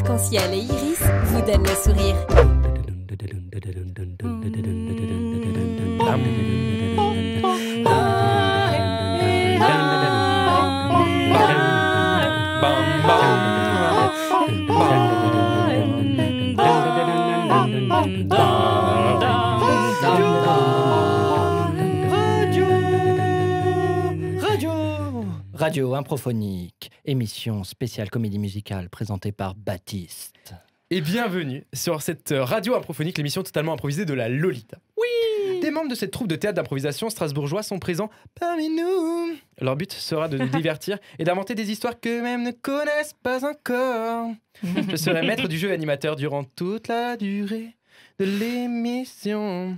arc-en-ciel et iris vous donnent le sourire. Radio Improphonique, émission spéciale comédie musicale présentée par Baptiste. Et bienvenue sur cette radio improphonique, l'émission totalement improvisée de la Lolita. Oui. Des membres de cette troupe de théâtre d'improvisation strasbourgeois sont présents parmi nous. Leur but sera de nous divertir et d'inventer des histoires qu'eux-mêmes ne connaissent pas encore. Je serai maître du jeu et animateur durant toute la durée de l'émission.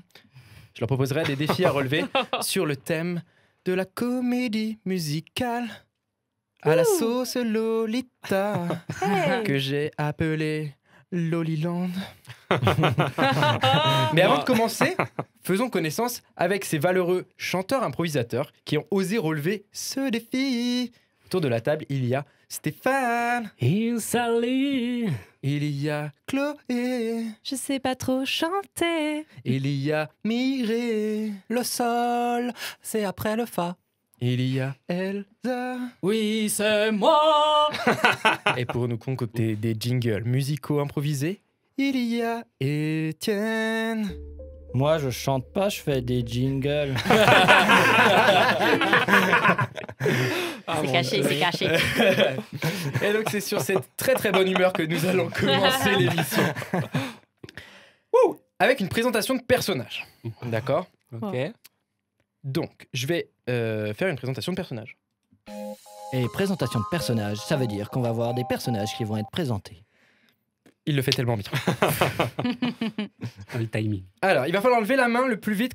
Je leur proposerai des défis à relever sur le thème de la comédie musicale à la sauce Lolita que j'ai appelée Loliland. Mais avant de commencer, faisons connaissance avec ces valeureux chanteurs improvisateurs qui ont osé relever ce défi. Autour de la table, il y a Stéphane. Salut. Il y a Chloé. Je sais pas trop chanter. Il y a Mireille. Le sol, c'est après le fa. Il y a Elsa. Oui, c'est moi. Et pour nous concocter des jingles musicaux improvisés, il y a Étienne. Moi, je chante pas, je fais des jingles. C'est caché, c'est caché. Et donc c'est sur cette très très bonne humeur que nous allons commencer l'émission. Avec une présentation de personnages. D'accord ? Ok. Donc, je vais faire une présentation de personnages. Et présentation de personnages, ça veut dire qu'on va avoir des personnages qui vont être présentés. Il le fait tellement bien. Le timing. Alors, il va falloir lever la main le plus vite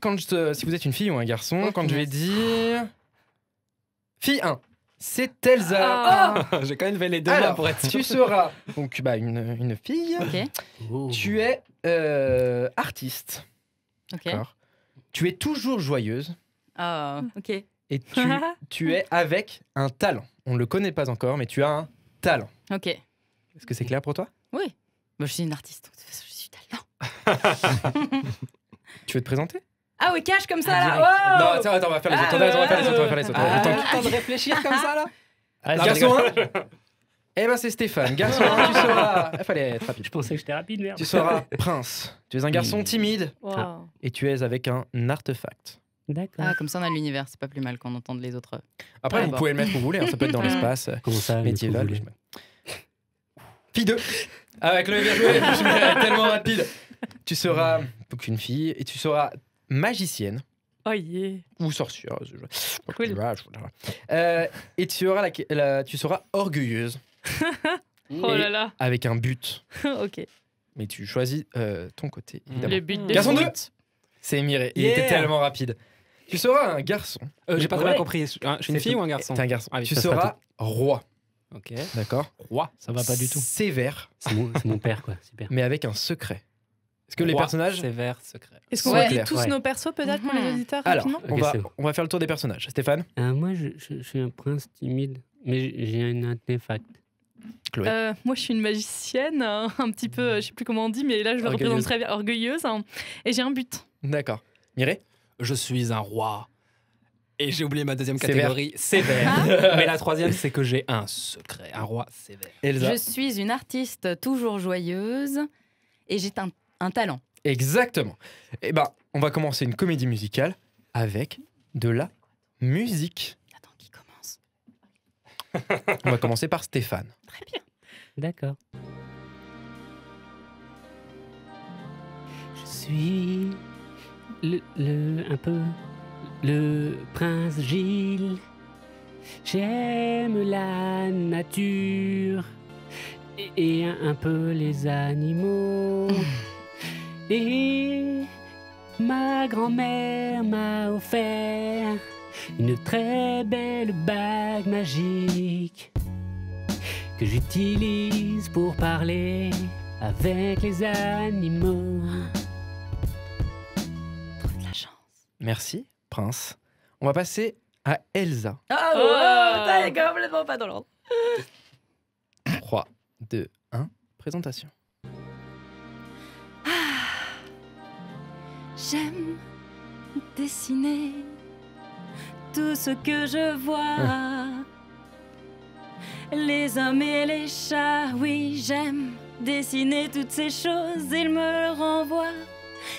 si vous êtes une fille ou un garçon, quand je vais dire... Fille 1, c'est Elsa. J'ai quand même levé les deux Alors, mains pour être sûr. tu seras donc une fille. Ok, Oh. Tu es artiste. ok. D'accord. Tu es toujours joyeuse Oh, ok. et tu es avec un talent. On ne le connaît pas encore, mais tu as un talent. Ok. Est-ce que c'est clair pour toi ? Oui. Bah, je suis une artiste, donc de toute façon, je suis talent. Tu veux te présenter ? Ah oui, cache comme ça, Direct. là. Non, attends, on va faire les autres. On va faire les autres. le temps de réfléchir comme ça, là. Garçon 1 Eh ben c'est Stéphane. Garçon 1, tu seras... Il fallait être rapide. Je pensais que j'étais rapide, merde. Tu seras Prince. Tu es un garçon timide Wow. et tu es avec un artefact. D'accord. Ah, comme ça, on a l'univers. C'est pas plus mal qu'on entende les autres. Après, vous bon. pouvez le mettre où vous voulez. Ça peut être dans l'espace Comment ça médiéval. vous voulez Fille 2. Avec le bien joué. Je suis tellement rapide. Tu seras donc une fille et tu seras magicienne. Oh yeah. Ou sorcière. Cool. Et tu seras orgueilleuse Oh là là. avec un but. Ok. Mais tu choisis ton côté, évidemment. Le but de Garçon 2 foot. C'est Mireille. Il Yeah. était tellement rapide. Tu seras un garçon. J'ai pas très Ouais. bien compris. Je suis une C'est fille tout. ou un garçon? T'es un garçon. Ah oui, Tu ça sera seras roi. tout. Ok. D'accord. Roi. Ça va pas du tout. Sévère, C'est mon père, quoi. Super. mais avec un secret. Est-ce que les Roi, personnages... sévère, secret. Est-ce qu'on Ouais. dit Clair. tous Ouais. nos persos peut-être pour les auditeurs Alors, rapidement Ok, c'est bon. on va faire le tour des personnages. Stéphane, Moi, je suis un prince timide, mais j'ai un artefact. Chloé. Moi, je suis une magicienne, un petit peu, je sais plus comment on dit, mais là, je le Orgueilleuse. représente très bien, orgueilleuse, hein, et j'ai un but. D'accord. Mireille. Je suis un roi. Et j'ai oublié ma deuxième Sévère. catégorie, sévère. Mais la troisième, c'est que j'ai un secret, un roi sévère. Elsa. Je suis une artiste toujours joyeuse et j'ai un talent. Exactement. Eh ben, on va commencer une comédie musicale avec de la musique. Attends, qui commence? On va commencer par Stéphane. Très bien. D'accord. Je suis un peu le prince Gilles. J'aime la nature et un peu les animaux. Et ma grand-mère m'a offert une très belle bague magique que j'utilise pour parler avec les animaux. Trouve de la chance. Merci, Prince. On va passer à Elsa. Ah Oh, t'es complètement pas dans l'ordre. 3, 2, 1, présentation. J'aime dessiner tout ce que je vois. Les hommes et les chats, oui, j'aime dessiner toutes ces choses. Ils me le renvoient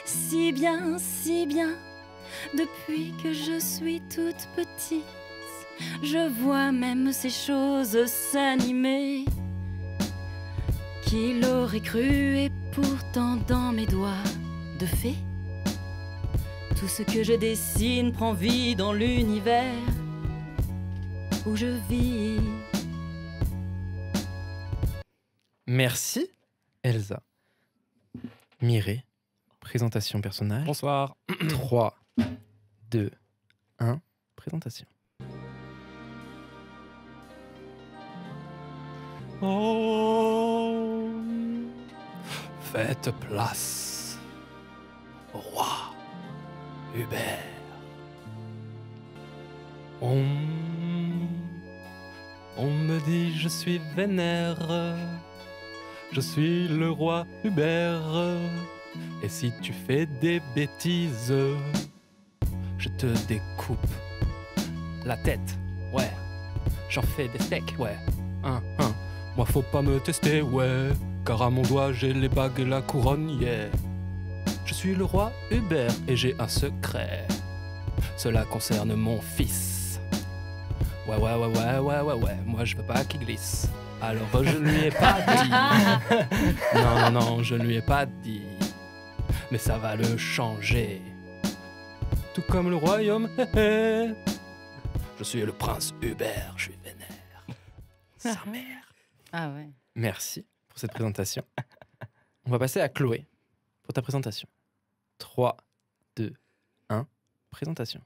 si bien, si bien. Depuis que je suis toute petite, je vois même ces choses s'animer. Qui l'aurait cru, et pourtant dans mes doigts de fée, tout ce que je dessine prend vie dans l'univers où je vis. Merci, Elsa. Mireille, présentation personnage. Bonsoir. 3, 2, 1, présentation. Oh, faites place au roi Hubert. On me dit je suis vénère, je suis le roi Hubert. Et si tu fais des bêtises, je te découpe la tête. Ouais, j'en fais des steaks, ouais. Moi faut pas me tester, ouais, car à mon doigt j'ai les bagues et la couronne, yeah. Je suis le roi Hubert et j'ai un secret. Cela concerne mon fils. Ouais, moi je veux pas qu'il glisse. Alors je ne lui ai pas dit. Non, je ne lui ai pas dit. Mais ça va le changer. Tout comme le royaume, Je suis le prince Hubert, je suis vénère. Sa mère. Ah ouais. Merci pour cette présentation. On va passer à Chloé pour ta présentation. 3, 2, 1, présentation.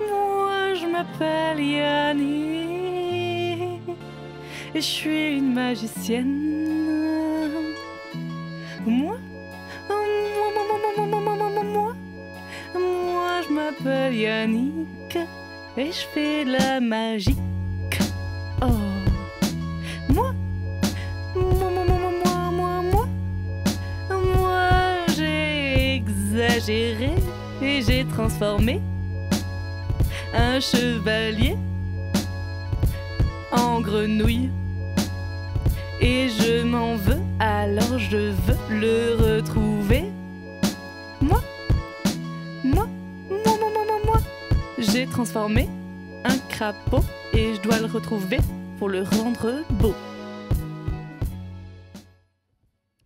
Moi, je m'appelle Yanni et je suis une magicienne. Moi, je m'appelle Yannick et je fais de la magie. Oh, moi, j'ai exagéré et j'ai transformé un chevalier en grenouille. Et je m'en veux, alors je veux le retrouver. Moi, j'ai transformé un crapaud et je dois le retrouver pour le rendre beau.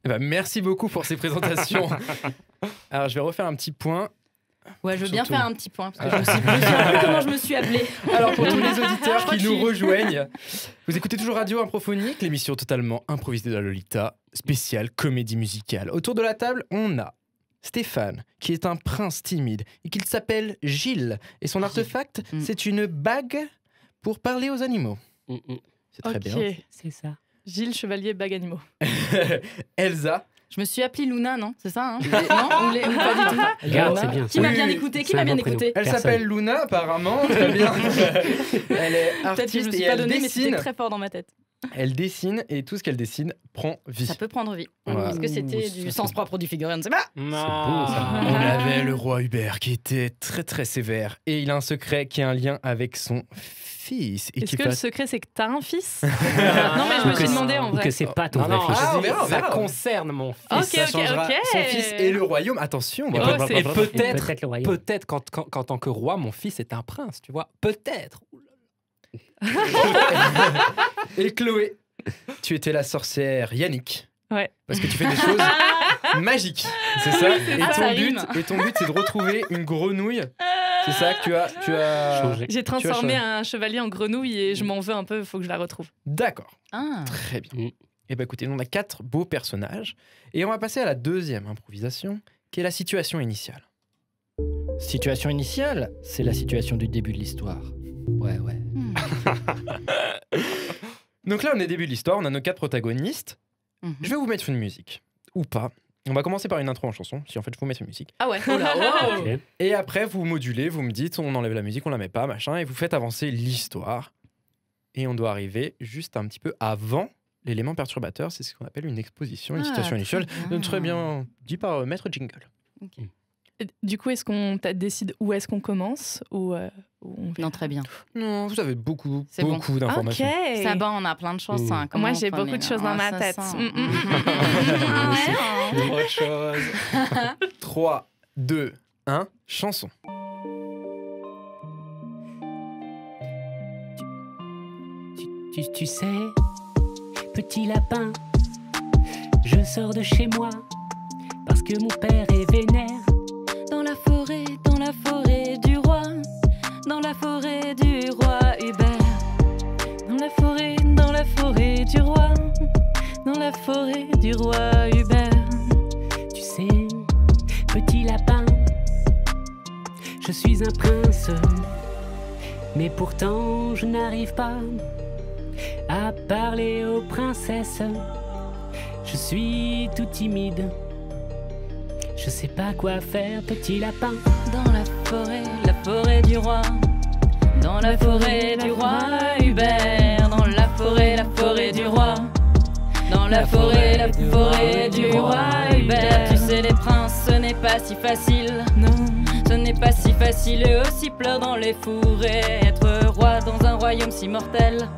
Eh ben, merci beaucoup pour ces présentations. Alors, je vais refaire un petit point. Ouais, je veux bien Surtout. faire un petit point, parce que je me suis plus comment je me suis appelée. Alors, pour tous les auditeurs crois qui que nous je suis- rejoignent, vous écoutez toujours Radio Improphonique, l'émission totalement improvisée de la Lolita, spéciale comédie musicale. Autour de la table, on a Stéphane, qui est un prince timide et qu'il s'appelle Gilles. Et son artefact, c'est une bague pour parler aux animaux. C'est très bien. C'est ça. Gilles Chevalier Bague Animaux. Elsa, Je me suis appelée Luna, non? C'est ça, hein? Non? Ou pas du tout? Regarde, c'est bien. Qui m'a Oui, bien oui. écouté? Qui C'est m'a un bien bon prénom. écouté? elle Personne. s'appelle Luna apparemment, très bien. Elle est Peut-être que je artiste me et suis pas elle donnée, mais c'était dessine. très fort dans ma tête. Elle dessine et tout ce qu'elle dessine prend vie. Ça peut prendre vie. Voilà. Est-ce que c'était du sens propre du figurine? C'est pas. On avait le roi Hubert qui était très très sévère et il a un secret qui a un lien avec son fils. Et Est-ce qui que le passe... secret, c'est que t'as un fils? Non, mais je me suis demandé en Ou vrai. que c'est pas ton Non, vrai non, fils. Ah, je on dis, verra, on ça verra. concerne mon fils. Ok, ça changera son fils et le royaume. Attention. Oh, c'est- Et peut-être, Peut-être le royaume. peut-être qu'en tant que roi, mon fils est un prince, tu vois. Peut-être. Et Chloé, tu étais la sorcière Yannick. Ouais. Parce que tu fais des choses magiques. C'est ça. c'est Et ça. ton Ça but, rime. c'est de retrouver une grenouille. C'est ça que tu as. Changé. J'ai transformé changé. un chevalier en grenouille et je m'en veux un peu, il faut que je la retrouve. D'accord. Ah. Très bien. Mm. Et ben écoutez, on a 4 beaux personnages. Et on va passer à la deuxième improvisation, qui est la situation initiale. Situation initiale, c'est la situation du début de l'histoire. Ouais. Hmm. Donc là, on est au début de l'histoire, on a nos 4 protagonistes. Mhm. Je vais vous mettre une musique, ou pas. On va commencer par une intro en chanson, si en fait je vous mets cette musique. Ah ouais. Oh là, wow. Ok. Et après, vous modulez, vous me dites, on enlève la musique, on la met pas, machin, et vous faites avancer l'histoire. Et on doit arriver juste un petit peu avant l'élément perturbateur, c'est ce qu'on appelle une exposition, une situation initiale. Très bien dit par Maître Jingle. Du coup, est-ce qu'on décide où est-ce qu'on commence ou on fait... Non, très bien. Non, vous avez beaucoup C'est bon. d'informations. Ok. Ça va, on a plein de choses. Hein. Moi, Comment j'ai on beaucoup fait, de choses dans ma ça tête. sent. Autre chose. 3, 2, 1, chanson. Tu sais, petit lapin, je sors de chez moi parce que mon père est vénère. Dans la forêt du roi, dans la forêt du roi Hubert. Dans la forêt du roi, dans la forêt du roi Hubert. Tu sais, petit lapin, je suis un prince, mais pourtant je n'arrive pas à parler aux princesses. Je suis tout timide, je sais pas quoi faire, petit lapin. Dans la forêt du roi, dans la forêt du roi Hubert. Dans la forêt du roi, dans la forêt du roi Hubert. Tu sais, les princes, ce n'est pas si facile. Non. Ce n'est pas si facile, eux aussi pleurent dans les fourrés. Être roi dans un royaume si mortel,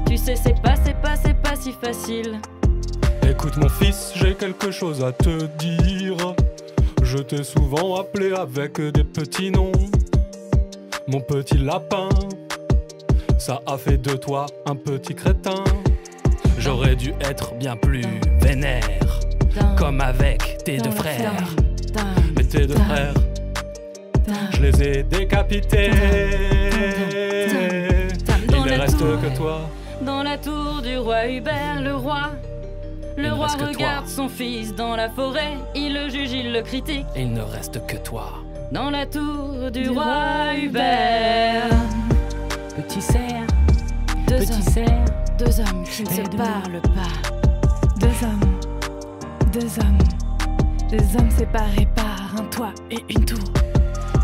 tu sais, c'est pas si facile. Écoute mon fils, j'ai quelque chose à te dire. Je t'ai souvent appelé avec des petits noms. Mon petit lapin, ça a fait de toi un petit crétin. J'aurais dû être bien plus vénère, comme avec tes deux frères. Mais tes deux frères, je les ai décapités. Il ne reste que toi. Dans la tour du roi Hubert, le roi reste que regarde toi. son fils dans la forêt. Il le juge, il le critique. Il ne reste que toi. Dans la tour du roi Hubert. Petit cerf, Deux petit hommes, cerf, deux hommes qui ne se Deux. parlent pas. Deux hommes séparés par un toit et une tour.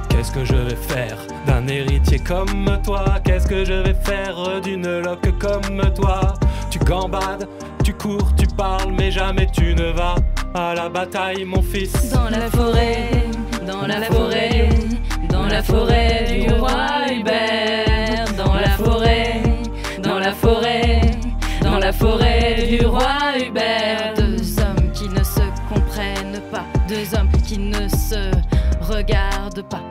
Qu'est-ce que je vais faire d'un héritier comme toi? Qu'est-ce que je vais faire d'une loque comme toi? Tu gambades, tu cours, tu parles, mais jamais tu ne vas à la bataille, mon fils. Dans la forêt, dans la forêt, dans la forêt du roi Hubert. Dans la forêt, dans la forêt, dans la forêt du roi Hubert. Deux hommes qui ne se comprennent pas, deux hommes qui ne se regardent pas.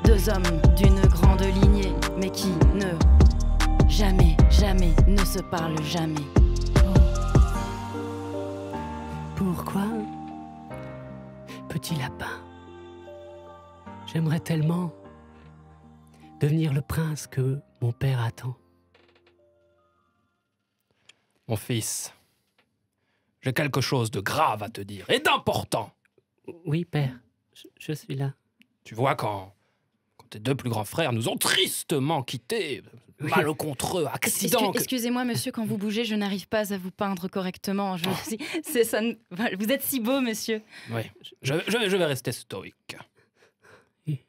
Deux hommes d'une grande lignée, mais qui ne jamais ne se parlent jamais. pourquoi, petit lapin, j'aimerais tellement devenir le prince que mon père attend. Mon fils, j'ai quelque chose de grave à te dire et d'important. Oui, père, je suis là. Tu vois, quand tes deux plus grands frères nous ont tristement quittés, malencontreux, accident... Excusez-moi, monsieur, quand vous bougez, je n'arrive pas à vous peindre correctement. C'est ça. Vous êtes si beau, monsieur. Oui, je vais rester stoïque. Oui.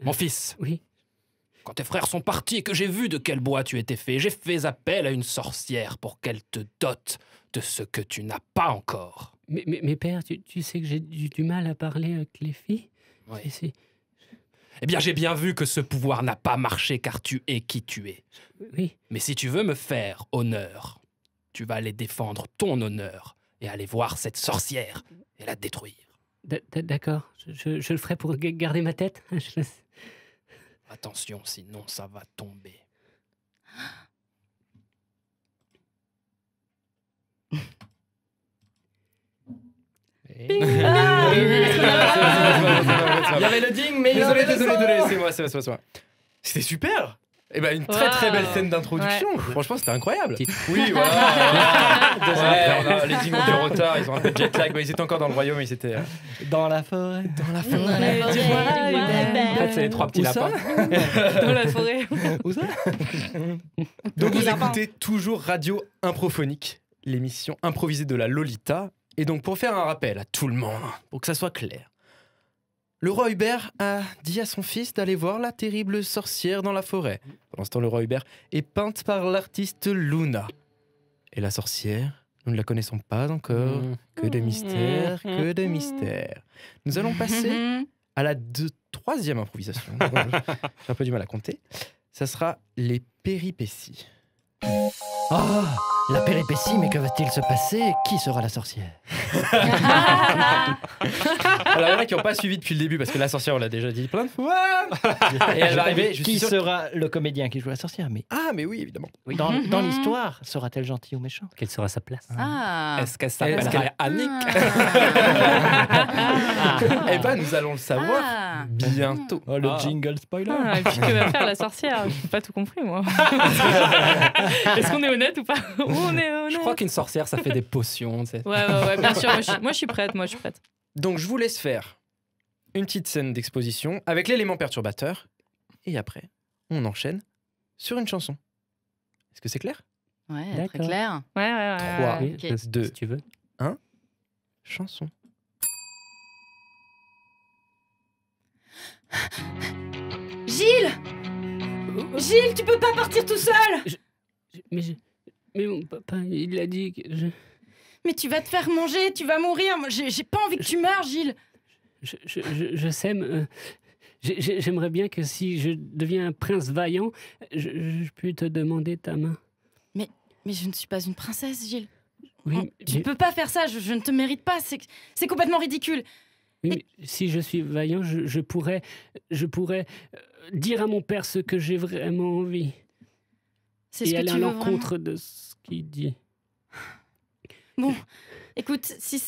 Mon fils, Oui, quand tes frères sont partis et que j'ai vu de quel bois tu étais fait, j'ai fait appel à une sorcière pour qu'elle te dote de ce que tu n'as pas encore. mais père, tu sais que j'ai du mal à parler avec les filles. Oui. Et Eh bien, j'ai bien vu que ce pouvoir n'a pas marché car tu es qui tu es. oui, Mais si tu veux me faire honneur, tu vas aller défendre ton honneur et aller voir cette sorcière et la détruire. d'accord, je le ferai pour garder ma tête. Attention, sinon ça va tomber. Il y avait le ding, mais désolé, c'est moi. C'était super. Eh ben, une très belle scène d'introduction. Ouais. Franchement, c'était incroyable. Petite- Oui, voilà. Les ding ont du retard, ils ont un peu de jet lag. Ils étaient encore dans le royaume, ils étaient dans la forêt. Dans la forêt du roi En fait, c'est les trois petits Où ça lapins. Dans la forêt. Où ça Donc vous écoutez toujours Radio Improphonique, l'émission improvisée de la Lolita. Et donc, pour faire un rappel à tout le monde, pour que ça soit clair, le roi Hubert a dit à son fils d'aller voir la terrible sorcière dans la forêt. Pendant ce temps, le roi Hubert est peinte par l'artiste Luna. Et la sorcière, nous ne la connaissons pas encore. Que de mystère, que de mystère. Nous allons passer à la troisième improvisation. J'ai un peu du mal à compter. Ça sera les péripéties. Oh, la péripétie, mais que va-t-il se passer? Qui sera la sorcière? Alors, il y en a qui n'ont pas suivi depuis le début parce que la sorcière, on l'a déjà dit plein de fois. Et elle va arriver. Je Qui suis sûr... sera le comédien qui joue la sorcière? Mais Ah, mais oui, évidemment. dans l'histoire, sera-t-elle gentille ou méchante? Quelle sera sa place? Ah. Est-ce qu'elle s'appellera Annick? Eh ben, nous allons le savoir Ah. bientôt. Oh, le jingle spoiler. Ah, et puis que va faire la sorcière? J'ai pas tout compris, moi. Est-ce qu'on est honnête ou pas? On est honnête. Je crois qu'une sorcière, ça fait des potions. Tu sais. Ouais, bien sûr. Moi, je suis prête. Donc, je vous laisse faire une petite scène d'exposition avec l'élément perturbateur. Et après, on enchaîne sur une chanson. Est-ce que c'est clair? Ouais, très D'accord. clair. Ouais. 3, Oui, ok. deux. si tu veux. chanson. Gilles! Gilles, tu peux pas partir tout seul! Mais mon papa, il a dit que Mais tu vas te faire manger, tu vas mourir. Moi, j'ai pas envie que tu meurs, Gilles. je sème. J'aimerais bien que si je deviens un prince vaillant, je puis te demander ta main. Mais je ne suis pas une princesse, Gilles. Oui, Tu peux pas faire ça, je ne te mérite pas. C'est complètement ridicule. oui, mais si je suis vaillant, je pourrais dire à mon père ce que j'ai vraiment envie. C'est ce Et que aller tu à veux vraiment. l'encontre de ce qu'il dit. Bon, écoute, si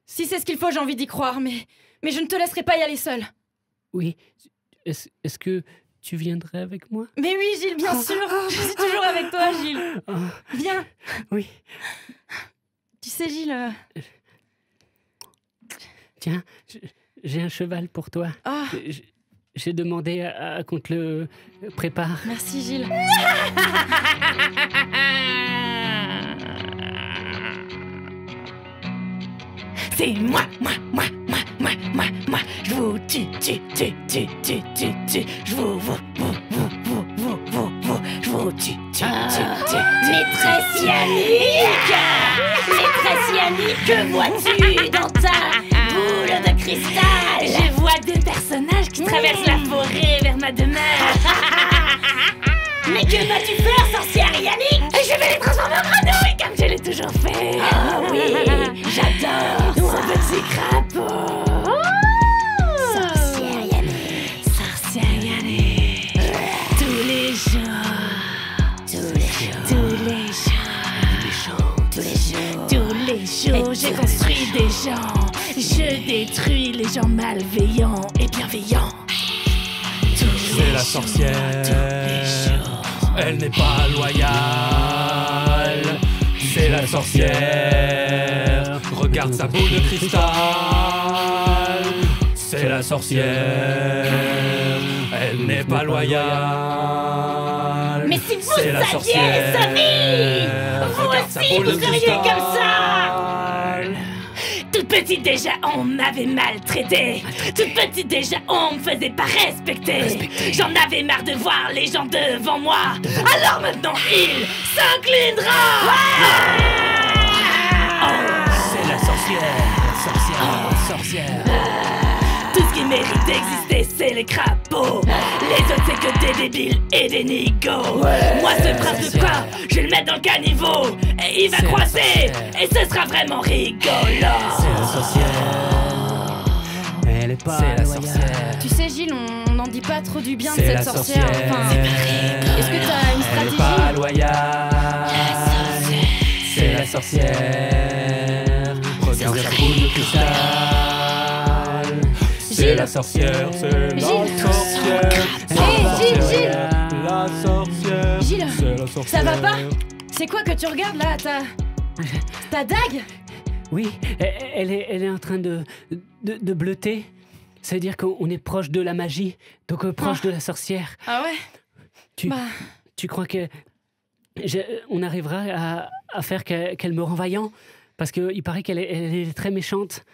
c'est ce qu'il faut, j'ai envie d'y croire, mais je ne te laisserai pas y aller seule. Oui, est-ce que tu viendrais avec moi? Mais oui, Gilles, bien sûr. Je suis toujours avec toi, Gilles. Ah, Viens. oui, Tu sais, Gilles. tiens, j'ai un cheval pour toi. Ah, J'ai demandé à qu'on te le prépare. merci, Gilles. C'est moi, je vous tue, je vous tue. Maîtresse Yannick! Maîtresse Yannick, que vois-tu dans ta boule de cristal? Je vois deux personnages qui traversent la forêt vers ma demeure. Mais que vas-tu faire, sorcière Yannick? Je vais les transformer en grenouilles comme je l'ai toujours fait. Ah oui, j'adore mon petit crapaud. Sorcière Yannick. Sorcière Yannick. Tous les jours, j'ai construit des gens. Je détruis les gens malveillants et bienveillants. C'est la sorcière. Elle n'est pas loyale. C'est la sorcière. Regarde sa boule de cristal. C'est la sorcière. Elle n'est pas loyale. Mais si vous C'est la saviez, sorcière. les amis, vous Regarde sa aussi, boule vous de seriez cristal. comme ça. Toute petite déjà, on m'avait maltraité. Toute petite déjà, on me faisait pas respecter. J'en avais marre de voir les gens devant moi. Alors maintenant, il s'inclinera. C'est la sorcière. Tout ce qui mérite d'exister, c'est les crapauds. Les autres, c'est que des débiles et des nigauds. Moi, ce prince de quoi, je vais le mettre dans le caniveau. Et il va croiser, et ce sera vraiment rigolo. Elle est pas loyale. Tu sais, Gilles, on n'en dit pas trop du bien de C'est cette la sorcière. sorcière. Enfin, est-ce que tu as une Elle n'est stratégie? pas loyale. C'est la sorcière. Regarde sa boule de cristal. C'est la sorcière. C'est la Gilles. sorcière. Gilles. La sorcière. Gilles, C'est la sorcière. ça va pas? C'est quoi que tu regardes là? Ta dague? Oui, elle est en train de bleuter. Ça veut dire qu'on est proche de la magie, donc proche de la sorcière. Ah ouais? Tu crois que on arrivera à faire qu'elle me rend vaillant? Parce qu'il paraît qu'elle est très méchante.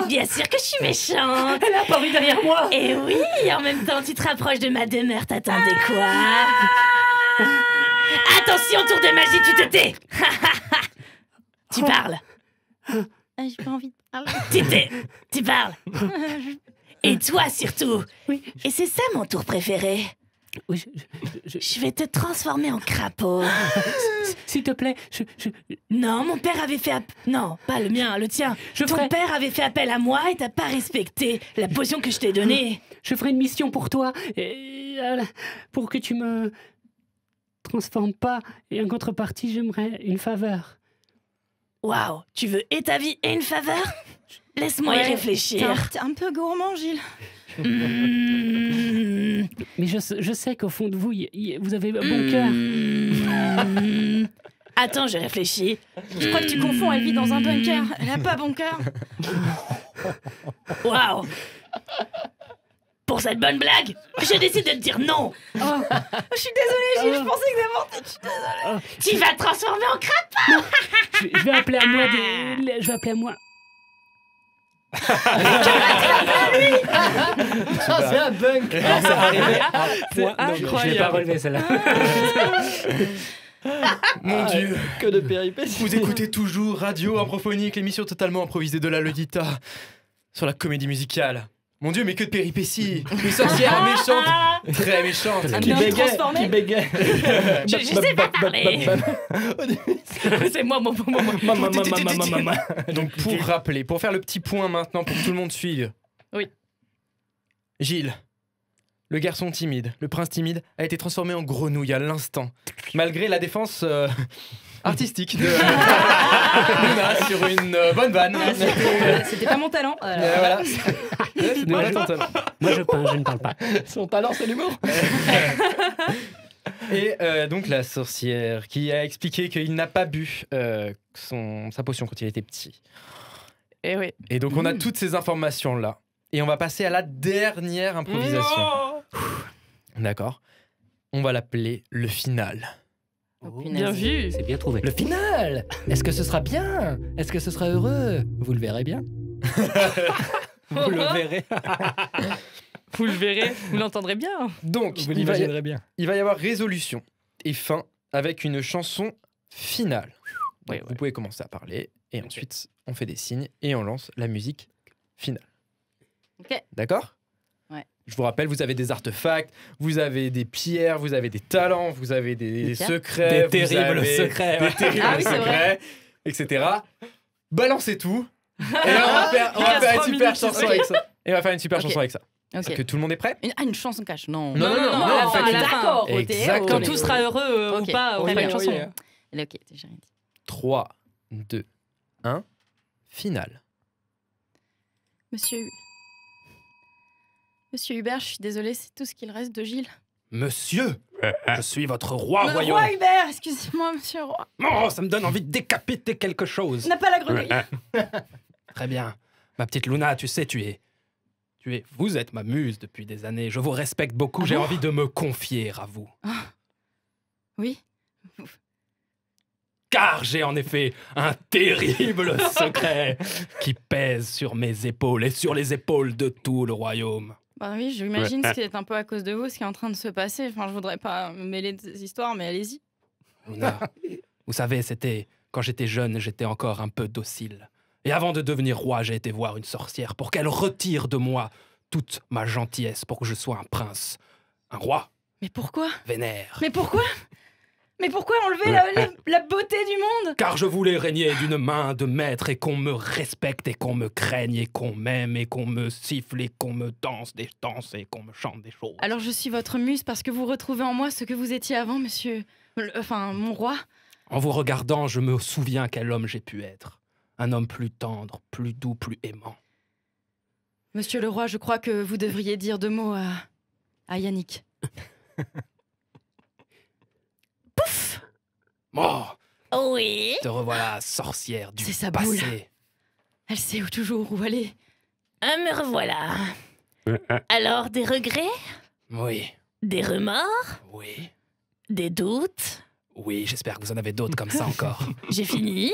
Bien sûr que je suis méchante. Elle a apparu derrière moi. Et oui, en même temps, tu te rapproches de ma demeure, t'attendais quoi? Attention, tour de magie, tu te tais. Tu parles. J'ai pas envie de parler. Tu tais. Tu parles. Et toi surtout. Oui. Et c'est ça mon tour préféré. Oui, Je vais te transformer en crapaud. s'il te plaît, Non, mon père avait fait Non, pas le mien, le tien. Ton père avait fait appel à moi et t'as pas respecté la potion que je t'ai donnée. Je ferai une mission pour toi, pour que tu me transformes pas. Et en contrepartie, j'aimerais une faveur. Waouh, tu veux et ta vie et une faveur? Laisse-moi y réfléchir. T'es un peu gourmand, Gilles. Mais je sais qu'au fond de vous, vous avez un bon cœur. Attends, je réfléchis. Je crois que tu confonds, elle vit dans un bunker. Elle a pas bon cœur. Waouh. Pour cette bonne blague, je décide de te dire non. Je suis désolée, Gilles, je pensais que d'abord... Je suis désolée. Tu vas te transformer en crapaud. Je vais appeler à moi Je vais appeler à moi. C'est un bunk. Alors, ça arrivait à point. Je l'ai pas relevé celle-là. Mon Dieu. Que de péripéties. Vous écoutez toujours Radio Improphonique, l'émission totalement improvisée de la Lolita sur la comédie musicale. Mon Dieu, mais que de péripéties. Une sorcière méchante, très méchante. Qui bégaye. Je sais pas parler. C'est moi. Donc pour rappeler, pour faire le petit point maintenant, pour que tout le monde suive. Oui. Gilles, le garçon timide, le prince timide, a été transformé en grenouille à l'instant, malgré la défense artistique de Luna sur une bonne vanne. C'était pas mon talent. Voilà. C'est Moi, je peins, je ne parle pas. Son talent, c'est l'humour. Et donc la sorcière qui a expliqué qu'il n'a pas bu sa potion quand il était petit. Et oui. Et donc on a toutes ces informations là. Et on va passer à la dernière improvisation. D'accord. On va l'appeler le final. Bien vu. C'est bien trouvé. Le final. Est-ce que ce sera bien? Est-ce que ce sera heureux? Vous le verrez bien. Vous le verrez. Vous le verrez, vous l'entendrez bien. Donc Vous il va l'imaginerez bien. y avoir résolution et fin avec une chanson finale. Donc, Ouais. Vous pouvez commencer à parler et ensuite on fait des signes et on lance la musique finale. Ok. D'accord? Ouais. Je vous rappelle, vous avez des artefacts, vous avez des pierres, vous avez des talents, vous avez des secrets, Des terribles secrets. des terribles Ah oui, c'est secrets, etc. Balancez tout. Et là, on va faire une super chanson avec ça. Et on va faire une super Ok. chanson avec ça. Ok. Est-ce que tout le monde est prêt? Une chanson cache, non. Non, en fait, à la d'accord. Exactement. Quand tout sera heureux Ok. ou pas, on Très fera une bien, chanson. Ok, j'ai rien dit. 3, 2, 1, finale. Monsieur Hubert, je suis désolée, c'est tout ce qu'il reste de Gilles. Monsieur, je suis votre roi, voyons. Roi Hubert, excusez-moi, monsieur le roi. Oh, ça me donne envie de décapiter quelque chose. On n'a pas la grenouille. Très bien. Ma petite Luna, tu sais, vous êtes ma muse depuis des années. Je vous respecte beaucoup. Ah J'ai bon envie de me confier à vous. Oui. Car j'ai en effet un terrible secret qui pèse sur mes épaules et sur les épaules de tout le royaume. Bah oui, j'imagine que c'est un peu à cause de vous ce qui est en train de se passer. Enfin, je voudrais pas me mêler des histoires, mais allez-y. Luna, vous savez, c'était quand j'étais jeune, j'étais encore un peu docile. Et avant de devenir roi, j'ai été voir une sorcière pour qu'elle retire de moi toute ma gentillesse pour que je sois un prince, un roi Mais pourquoi vénère. Mais pourquoi enlever la beauté du monde? Car je voulais régner d'une main de maître et qu'on me respecte et qu'on me craigne et qu'on m'aime et qu'on me siffle et qu'on me danse des danses et qu'on me chante des choses. Alors je suis votre muse parce que vous retrouvez en moi ce que vous étiez avant, monsieur... mon roi. En vous regardant, je me souviens quel homme j'ai pu être. Un homme plus tendre, plus doux, plus aimant. Monsieur le roi, je crois que vous devriez dire 2 mots à Yannick. Oh, Oui. te revoilà, sorcière du C'est sa passé. boule. Elle sait toujours où aller. Ah, me revoilà. Alors, des regrets? Oui, Des remords? oui, Des doutes? Oui, j'espère que vous en avez d'autres comme ça encore. J'ai fini.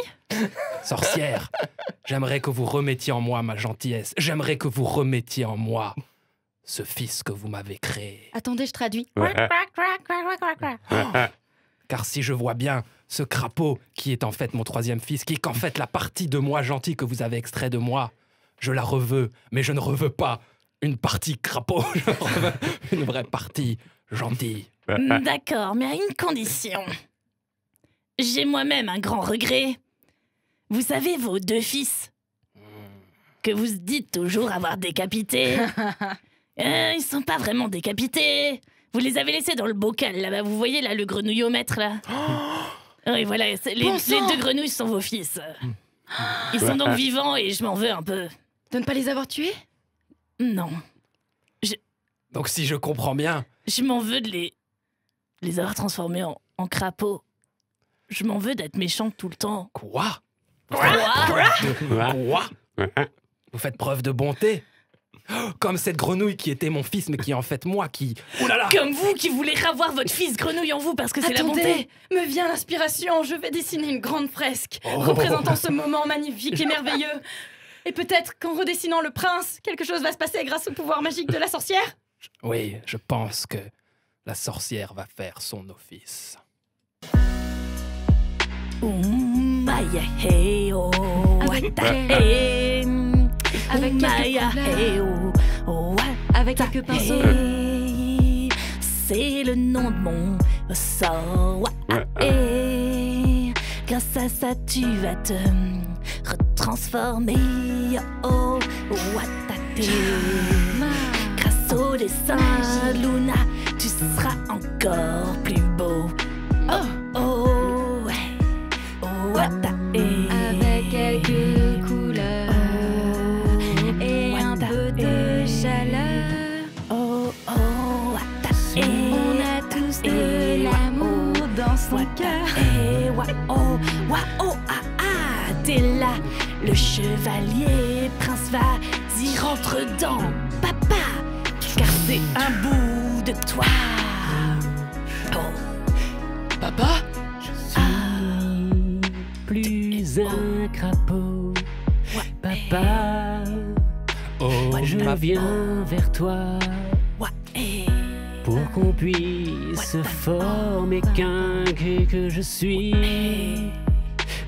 Sorcière, j'aimerais que vous remettiez en moi ma gentillesse. J'aimerais que vous remettiez en moi ce fils que vous m'avez créé. Attendez, je traduis. Car si je vois bien ce crapaud qui est en fait mon troisième fils, qui est qu'en fait la partie de moi gentille que vous avez extrait de moi, je la reveux, mais je ne reveux pas une partie crapaud, je reveux une vraie partie gentille. D'accord, mais à une condition. J'ai moi-même un grand regret. Vous savez, vos 2 fils, que vous dites toujours avoir décapités, ils sont pas vraiment décapités. Vous les avez laissés dans le bocal, là-bas. Vous voyez, là, le grenouillomètre, là. Oui, voilà, les 2 grenouilles sont vos fils. Ils sont donc vivants et je m'en veux un peu. De ne pas les avoir tués? Non. Donc si je comprends bien... Je m'en veux de les avoir transformés en crapauds. Je m'en veux d'être méchante tout le temps. Quoi? Quoi? Vous faites preuve de bonté. Comme cette grenouille qui était mon fils, mais qui est en fait moi qui... Ouh là là! Comme vous qui voulez ravoir votre fils grenouille en vous parce que c'est la bonté. Attendez, me vient l'inspiration. Je vais dessiner une grande fresque représentant ce moment magnifique et merveilleux. Et peut-être qu'en redessinant le prince, quelque chose va se passer grâce au pouvoir magique de la sorcière. Oui, je pense que la sorcière va faire son office. Avec quelques pinceaux. C'est le nom de mon sort. Grâce à ça, tu vas te retransformer. Grâce au dessin, Luna, tu seras encore plus beau. Avec quelques couleurs et un peu de chaleur. On a tous de l'amour dans son cœur. T'es là, le chevalier prince, vas-y, rentre dans papa, car c'est un bout de toi. Papa? Plus un crapaud, papa. Je viens vers toi pour qu'on puisse former qu'un que je suis.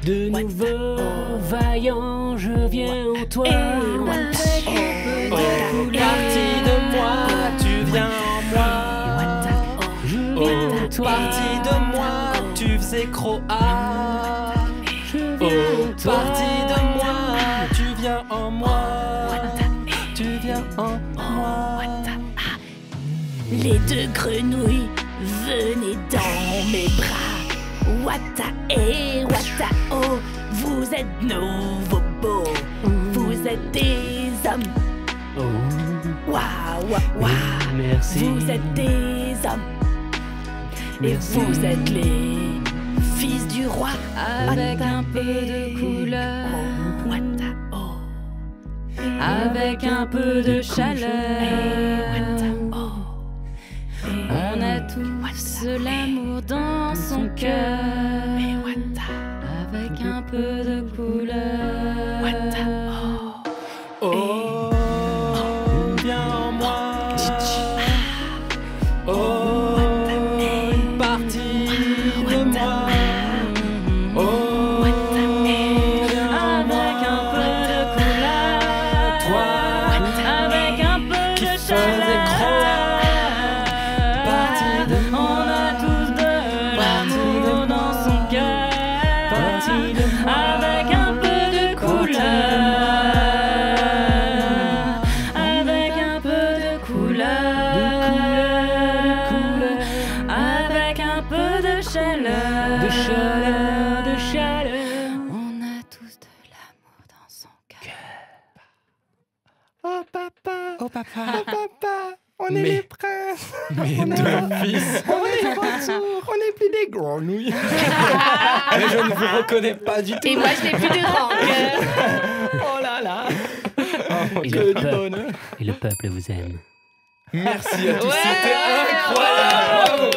De nouveau vaillant, je viens en toi. Partie de moi, tu viens en moi. Je viens en toi. Partie de moi, tu faisais croa. Je viens en toi. Partie de moi, tu viens en moi. Tu viens en moi. Les 2 grenouilles, venez dans mes bras. Wata et wata oh, vous êtes nos bobos, vous êtes des hommes. Merci. Vous êtes des hommes. Et vous êtes les fils du roi. Avec un peu de couleur, avec un peu de chaleur. On a tous l'amour dans son cœur. Avec un peu de couleur. Viens en moi. Une partie de moi. Avec un peu de couleur. Toi, Avec un peu de chaleur. On a tous de l'amour dans son cœur. Avec un peu de couleur. Avec un peu de couleur. Avec un peu de chaleur. De chaleur. On a tous de l'amour dans son cœur. Oh papa, on est Mais- les princes. mes 2 fils. On est de retour. On n'est plus des grenouilles. Mais je ne vous reconnais pas du tout. Et moi, je n'ai plus de rancœur. Oh là là. Et Que le du peuple. bonheur. Et le peuple vous aime. Merci à tous, c'était incroyable. Bravo.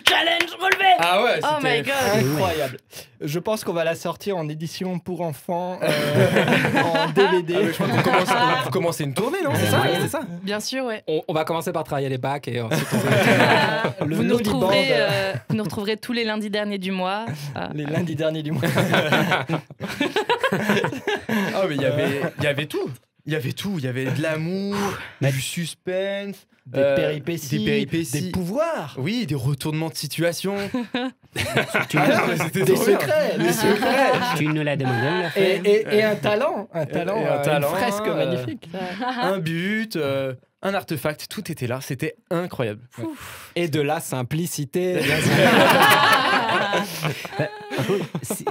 Challenge relevé. Ah ouais, Oh my c'était god. Incroyable. Je pense qu'on va la sortir en édition pour enfants, en DVD. Ah, mais je crois qu'on commence, vous commencez une tournée, non? C'est ça? C'est ça? Bien sûr, ouais. On va commencer par travailler les bacs et ensuite on va... Le Vous nous, Loliband, vous nous retrouverez tous les lundis derniers du mois. les lundis derniers du mois. Ah, mais il y avait tout. Il y avait tout. Il y avait de l'amour, du suspense, Des péripéties, des pouvoirs, Oui, des retournements de situation. Tu, C'était des trop bien. secrets, des secrets. tu nous l'as demandé, on l'a fait. Et un talent, une fresque euh, magnifique. Un but, un artefact, tout était là. C'était incroyable. Et de la simplicité.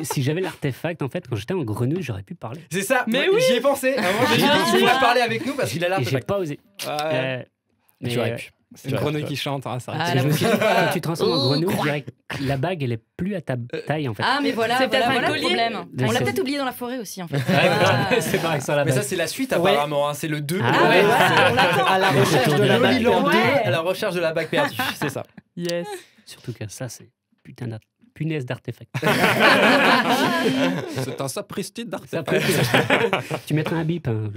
Si j'avais l'artefact, en fait, quand j'étais en grenouille, j'aurais pu parler. C'est ça. Mais moi, oui. j'y ai pensé. À un moment, j'ai dit, il pourrait parler avec nous parce qu'il a Et j'ai l'artefact. pas osé. Mais, Tu aurais pu. Une grenouille qui chante, hein, ça Ah, aurait la je me suis dit, prochaine quand tu te transformes en grenouille, je dirais que la bague, elle est plus à ta taille, en fait. Ah, mais voilà, C'est peut-être voilà un le collier. problème. Mais On l'a c'est- peut-être oublié dans la forêt aussi, en fait. C'est pareil que ça, la Mais ça, base. c'est la suite apparemment. Hein. C'est le 2. Ah ouais, À la recherche de la bague Loliland 2, perdue. à la recherche de la bague perdue. C'est ça. Yes. Surtout que ça, c'est punaise d'artefact. C'est un sapristi Ça d'artefact. peut- tu mettras un bip. Hein.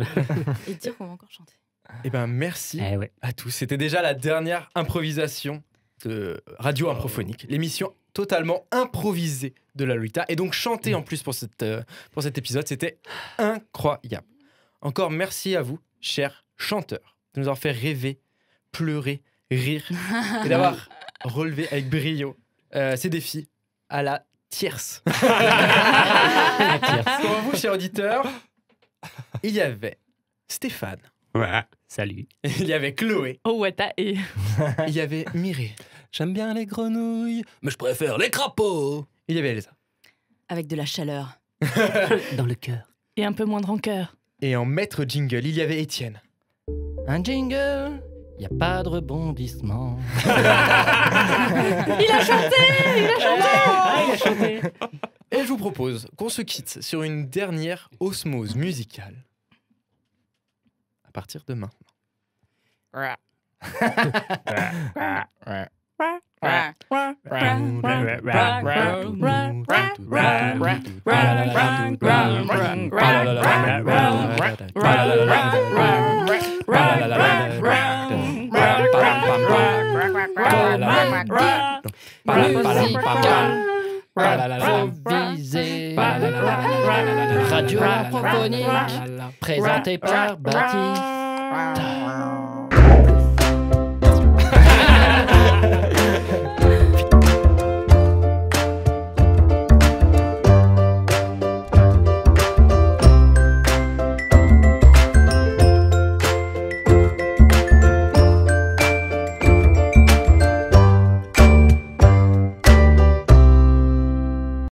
Et dire qu'on va encore chanter. Eh ben, merci Eh ouais. à tous. C'était déjà la dernière improvisation de Radio Improphonique, l'émission totalement improvisée de la Lolita, et donc chantée en plus pour cet épisode. C'était incroyable. Encore merci à vous, chers chanteurs, de nous avoir fait rêver, pleurer, rire, et d'avoir relevé avec brio ces défis à la tierce. Pour vous, chers auditeurs, il y avait Stéphane, Salut. il y avait Chloé, Oh, Wata et. il y avait Mireille, J'aime bien les grenouilles, mais je préfère les crapauds. il y avait Elsa. Avec de la chaleur. Dans le cœur. Et un peu moins de rancœur. Et en maître jingle, il y avait Étienne. Un jingle, y a pas de rebondissement. Il a chanté. Ah, il a chanté. Et je vous propose qu'on se quitte sur une dernière osmose musicale. À partir de maintenant. Improvisé. Radio Improphonique, présenté par Baptiste.